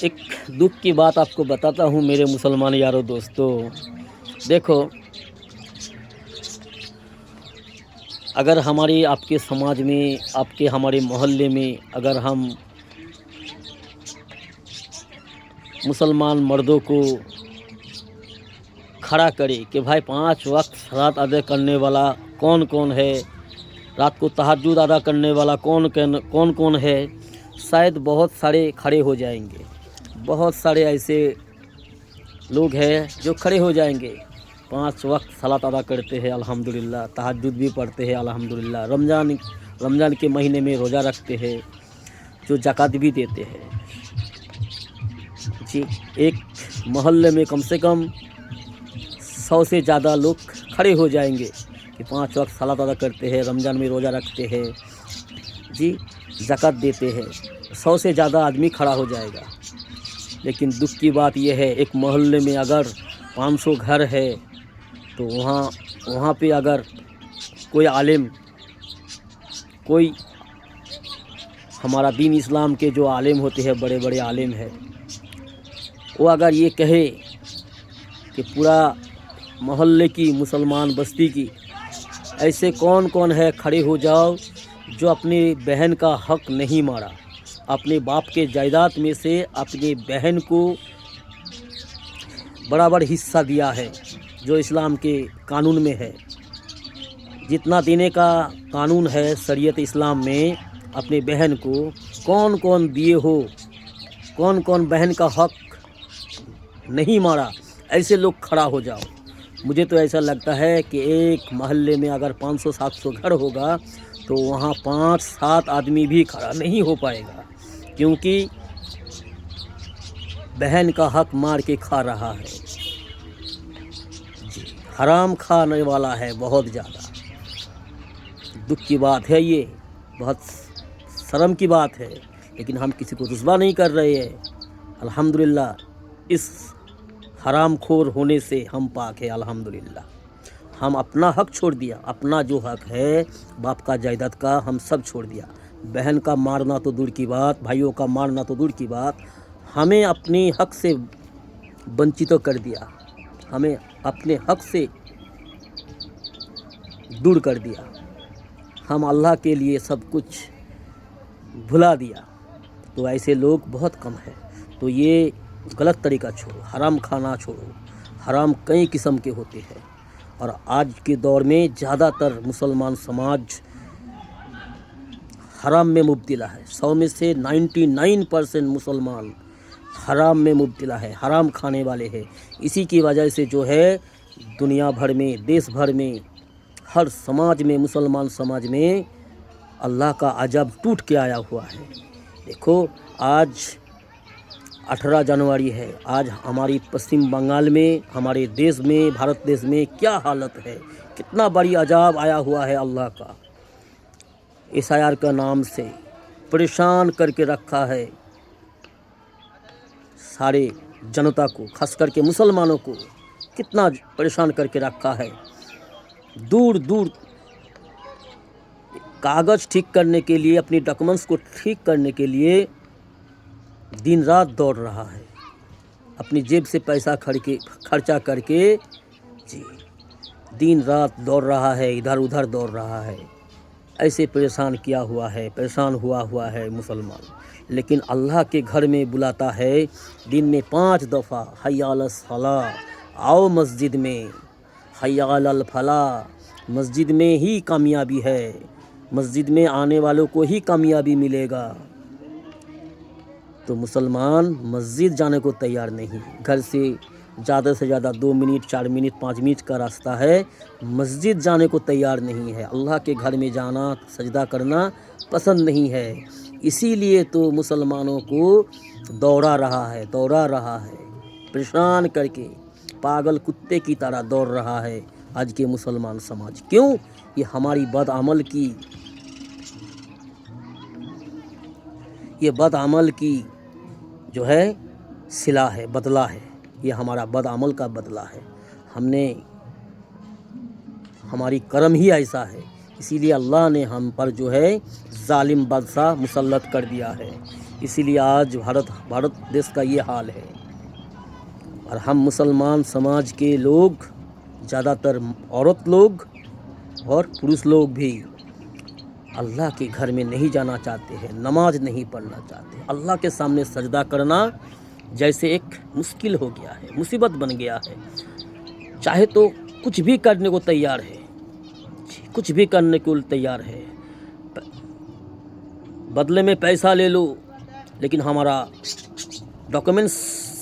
ایک دکھ کی بات آپ کو بتاتا ہوں میرے مسلمان یارو دوستو. دیکھو، اگر ہماری آپ کے سماج میں، آپ کے ہمارے محلے میں اگر ہم مسلمان مردوں کو کھڑا کرے کہ بھائی 5 وقت صلاۃ ادا کرنے والا کون کون ہے، رات کو تہجد ادا کرنے والا کون کون ہے، شاید بہت سارے کھڑے ہو جائیں گے. بہت سارے ایسے لوگ ہیں جو کھڑے ہو جائیں گے. 5 وقت صلاۃ ادا کرتے ہیں الحمدللہ، تہجد بھی پڑھتے ہیں الحمدللہ، رمضان کے مہینے میں روزہ رکھتے ہیں، جو زکوٰۃ بھی دیتے ہیں. جی، ایک محلے میں کم سے کم 100 سے زیادہ لوگ کھڑے ہو جائیں گے کہ 5 وقت صلاۃ ادا کرتے ہیں، رمضان میں روزہ رکھتے ہیں، جی زکوٰۃ دیتے ہیں. 100 سے زیادہ آدمی کھڑا ہو جائے گا. لیکن دکھ کی بات یہ ہے، ایک محلے میں اگر 500 گھر ہے تو وہاں پہ اگر کوئی عالم، کوئی ہمارا دین اسلام کے جو عالم ہوتے ہیں، بڑے بڑے عالم ہیں، وہ اگر یہ کہے کہ پورا محلے کی مسلمان بستی کی ایسے کون کون ہے کھڑے ہو جاؤ جو اپنی بہن کا حق نہیں مارا، اپنے باپ کے جائیداد میں سے اپنی بہن کو برابر حصہ دیا ہے، جو اسلام کے قانون میں ہے، جتنا دینے کا قانون ہے شریعت اسلام میں، اپنے بہن کو کون کون دیے ہو، کون کون بہن کا حق نہیں مارا، ایسے لوگ کھڑا ہو جاؤ. مجھے تو ایسا لگتا ہے کہ ایک محلے میں اگر 500-700 گھر ہوگا تو وہاں 5-7 آدمی بھی کھڑا نہیں ہو پائے گا، کیونکہ بہن کا حق مار کے کھا رہا ہے. جی، حرام کھانے والا ہے بہت زیادہ. دکھ کی بات ہے، یہ بہت شرم کی بات ہے، لیکن ہم کسی کو رسوا نہیں کر رہے ہیں. الحمدللہ اس حرام خور ہونے سے ہم پاک ہے. الحمدللہ ہم اپنا حق چھوڑ دیا، اپنا جو حق ہے باپ کا جائیداد کا ہم سب چھوڑ دیا. بہن کا مارنا تو دور کی بات، بھائیوں کا مارنا تو دور کی بات، ہمیں اپنے حق سے ونچت کر دیا، ہمیں اپنے حق سے دور کر دیا. ہم اللہ کے لیے سب کچھ بھلا دیا. تو ایسے لوگ بہت کم ہیں. تو یہ غلط طریقہ چھوڑو، حرام کھانا چھوڑو. حرام کئی قسم کے ہوتے ہیں، اور آج کے دور میں زیادہ تر مسلمان سماج حرام میں مبتلا ہے. 100 میں سے 99% مسلمان حرام میں مبتلا ہے، حرام کھانے والے ہیں. اسی کی وجہ سے جو ہے دنیا بھر میں، دیش بھر میں، ہر سماج میں، مسلمان سماج میں اللہ کا عذاب ٹوٹ کے آیا ہوا ہے. دیکھو، آج 18 جنوری ہے. آج ہماری پشچم بنگال میں، ہمارے دیش میں، بھارت دیش میں کیا حالت ہے، کتنا بڑی عذاب آیا ہوا ہے اللہ کا. SIR کا نام سے پریشان کر کے رکھا ہے سارے جنتا کو، خاص کر کے مسلمانوں کو کتنا پریشان کر کے رکھا ہے. دور دور کاغذ ٹھیک کرنے کے لیے، اپنی ڈاکومنٹس کو ٹھیک کرنے کے لیے دن رات دوڑ رہا ہے، اپنی جیب سے پیسہ خرچہ کر کے، جی دن رات دوڑ رہا ہے، ادھر ادھر دوڑ رہا ہے. ایسے پریشان کیا ہوا ہے، پریشان ہوا ہے مسلمان. لیکن اللہ کے گھر میں بلاتا ہے دن میں 5 دفعہ، حی علی الصلاۃ، آؤ مسجد میں، حی علی الفلاح. مسجد میں ہی کامیابی ہے، مسجد میں آنے والوں کو ہی کامیابی ملے گا. تو مسلمان مسجد جانے کو تیار نہیں. گھر سے زیادہ 2 منٹ، 4 منٹ، 5 منٹ کا راستہ ہے، مسجد جانے کو تیار نہیں ہے. اللہ کے گھر میں جانا، سجدہ کرنا پسند نہیں ہے. اسی لیے تو مسلمانوں کو دوڑا رہا ہے، پریشان کر کے پاگل کتے کی طرح دوڑ رہا ہے آج کے مسلمان سماج. کیوں؟ یہ ہماری بد عمل کی جو ہے صلہ ہے، بدلہ ہے. یہ ہمارا بد عمل کا بدلہ ہے. ہماری کرم ہی ایسا ہے، اسی لیے اللہ نے ہم پر جو ہے ظالم بادشاہ مسلط کر دیا ہے. اسی لیے آج بھارت دیش کا یہ حال ہے. اور ہم مسلمان سماج کے لوگ زیادہ تر عورت لوگ اور پروش لوگ بھی اللہ کے گھر میں نہیں جانا چاہتے ہیں, نماز نہیں پڑھنا چاہتے. اللہ کے سامنے سجدہ کرنا جیسے ایک مشکل ہو گیا ہے, مصیبت بن گیا ہے. چاہے تو کچھ بھی کرنے کو تیار ہے, کچھ بھی کرنے کو تیار ہے, بدلے میں پیسہ لے لو لیکن ہمارا ڈاکومنٹس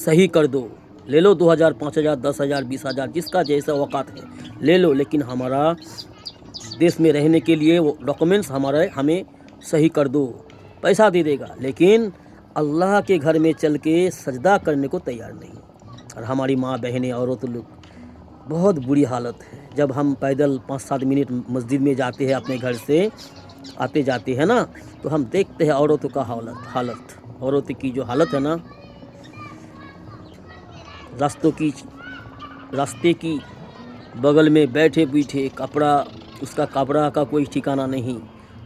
صحیح کر دو, لے لو 2000 5000 10,000 20,000 جس کا جیسا اوقات ہے لے لو, لیکن ہمارا دیش میں رہنے کے لیے وہ ڈاکومنٹس ہمیں صحیح کر دو, پیسہ دے دے گا. لیکن اللہ کے گھر میں چل کے سجدہ کرنے کو تیار نہیں. اور ہماری ماں بہنیں عورت لوگ بہت بری حالت ہے. جب ہم پیدل 5-7 منٹ مسجد میں جاتے ہیں اپنے گھر سے آتے جاتے ہیں نا, تو ہم دیکھتے ہیں عورتوں کا حالت عورتوں کی جو حالت ہے نا, راستے کی بغل میں بیٹھے کپڑا, اس کا کپڑا کا کوئی ٹھکانہ نہیں,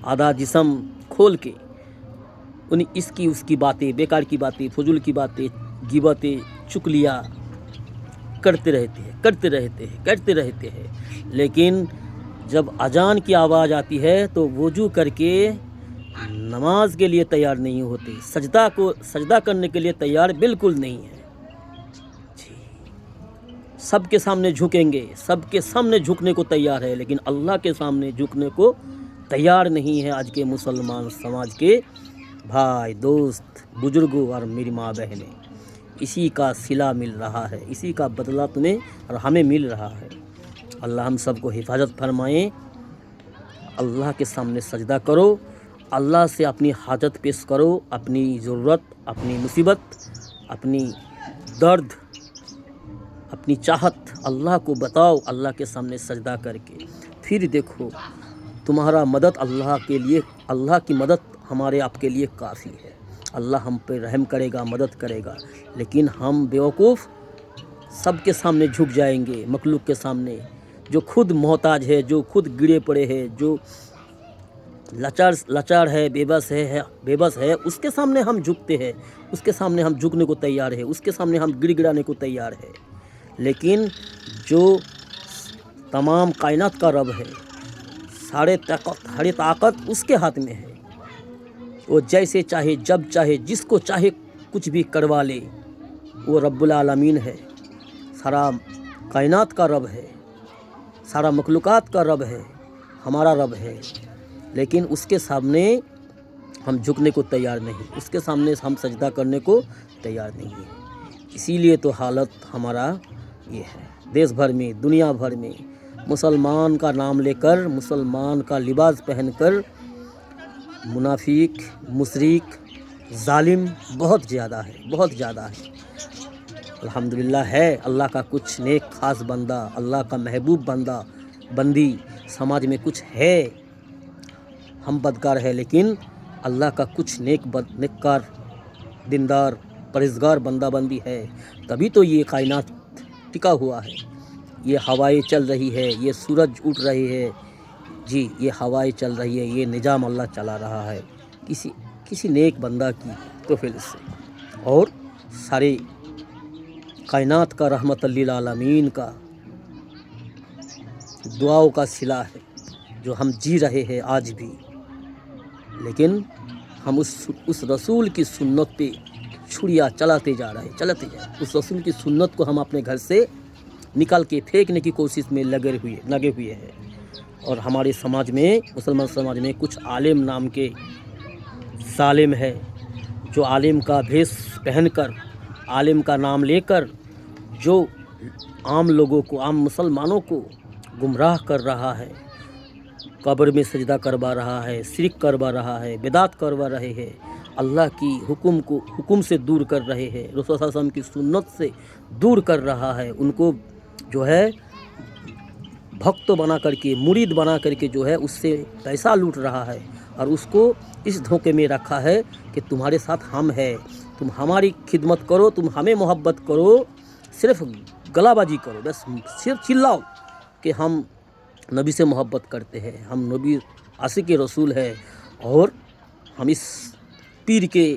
آدھا جسم کھول کے اس کی باتیں, بیکار کی باتیں, فضول کی باتیں, غیبتیں, چغلیاں کرتے رہتے ہیں. لیکن جب اذان کی آواز آتی ہے تو وضو کر کے نماز کے لیے تیار نہیں ہوتے, سجدہ کرنے کے لیے تیار بالکل نہیں ہے. سب کے سامنے جھکیں گے, سب کے سامنے جھکنے کو تیار ہے, لیکن اللہ کے سامنے جھکنے کو تیار نہیں ہے آج کے مسلمان سماج کے بھائی, دوست, بزرگوں اور میری ماں بہنیں. اسی کا صلہ مل رہا ہے, اسی کا بدلہ تمہیں اور ہمیں مل رہا ہے. اللہ ہم سب کو حفاظت فرمائیں. اللہ کے سامنے سجدہ کرو, اللہ سے اپنی حاجت پیش کرو, اپنی ضرورت, اپنی مصیبت, اپنی درد, اپنی چاہت اللہ کو بتاؤ. اللہ کے سامنے سجدہ کر کے پھر دیکھو تمہارا مدد اللہ کی مدد ہمارے آپ کے لیے کافی ہے. اللہ ہم پہ رحم کرے گا, مدد کرے گا. لیکن ہم بیوقوف سب کے سامنے جھک جائیں گے, مخلوق کے سامنے جو خود محتاج ہے, جو خود گرے پڑے ہے, جو لاچار ہے, بے بس ہے, اس کے سامنے ہم جھکتے ہیں, اس کے سامنے ہم جھکنے کو تیار ہے, اس کے سامنے ہم گر گرانے کو تیار ہے. لیکن جو تمام کائنات کا رب ہے, سارے طاقت اس کے ہاتھ میں ہے. وہ جیسے چاہے, جب چاہے, جس کو چاہے کچھ بھی کروا لے. وہ رب العالمین ہے, سارا کائنات کا رب ہے, سارا مخلوقات کا رب ہے, ہمارا رب ہے. لیکن اس کے سامنے ہم جھکنے کو تیار نہیں, اس کے سامنے ہم سجدہ کرنے کو تیار نہیں ہیں. اسی لیے تو حالت ہمارا یہ ہے. دیش بھر میں, دنیا بھر میں مسلمان کا نام لے کر, مسلمان کا لباس پہن کر منافق, مشرک, ظالم بہت زیادہ ہے. الحمدللہ ہے اللہ کا کچھ نیک خاص بندہ, اللہ کا محبوب بندہ بندی سماج میں کچھ ہے. ہم بدکار ہے, لیکن اللہ کا کچھ نیککار, دیندار, پرہیزگار بندہ بندی ہے. تبھی تو یہ کائنات ٹکا ہوا ہے, یہ ہوائیں چل رہی ہے, یہ سورج اٹھ رہے ہے, جی یہ ہوائیں چل رہی ہے, یہ نظام اللہ چلا رہا ہے کسی نیک بندہ کی توفیق سے. اور سارے کائنات کا رحمت للعالمین کا دعاؤں کا صلہ ہے جو ہم جی رہے ہیں آج بھی. لیکن ہم اس رسول کی سنت پہ چھڑیاں چلاتے جا رہے ہیں. اس رسول کی سنت کو ہم اپنے گھر سے نکال کے پھینکنے کی کوشش میں لگے ہوئے ہیں. اور ہمارے سماج میں, مسلمان سماج میں کچھ عالم نام کے ظالم ہے, جو عالم کا بھیس پہن کر, عالم کا نام لے کر جو عام لوگوں کو, عام مسلمانوں کو گمراہ کر رہا ہے, قبر میں سجدہ کروا رہا ہے, شرک کروا رہا ہے, بدعت کروا رہے ہیں, اللہ کی حکم سے دور کر رہے ہیں, رسول صلی اللہ علیہ وسلم کی سنت سے دور کر رہا ہے. ان کو جو ہے بھکت بنا کر کے, مرید بنا کر کے جو ہے اس سے پیسہ لوٹ رہا ہے, اور اس کو اس دھوکے میں رکھا ہے کہ تمہارے ساتھ ہم ہے, تم ہماری خدمت کرو, تم ہمیں محبت کرو, صرف گلا بازی کرو, بس صرف چلاؤ کہ ہم نبی سے محبت کرتے ہیں, ہم نبی عاشق رسول ہے, اور ہم اس پیر کے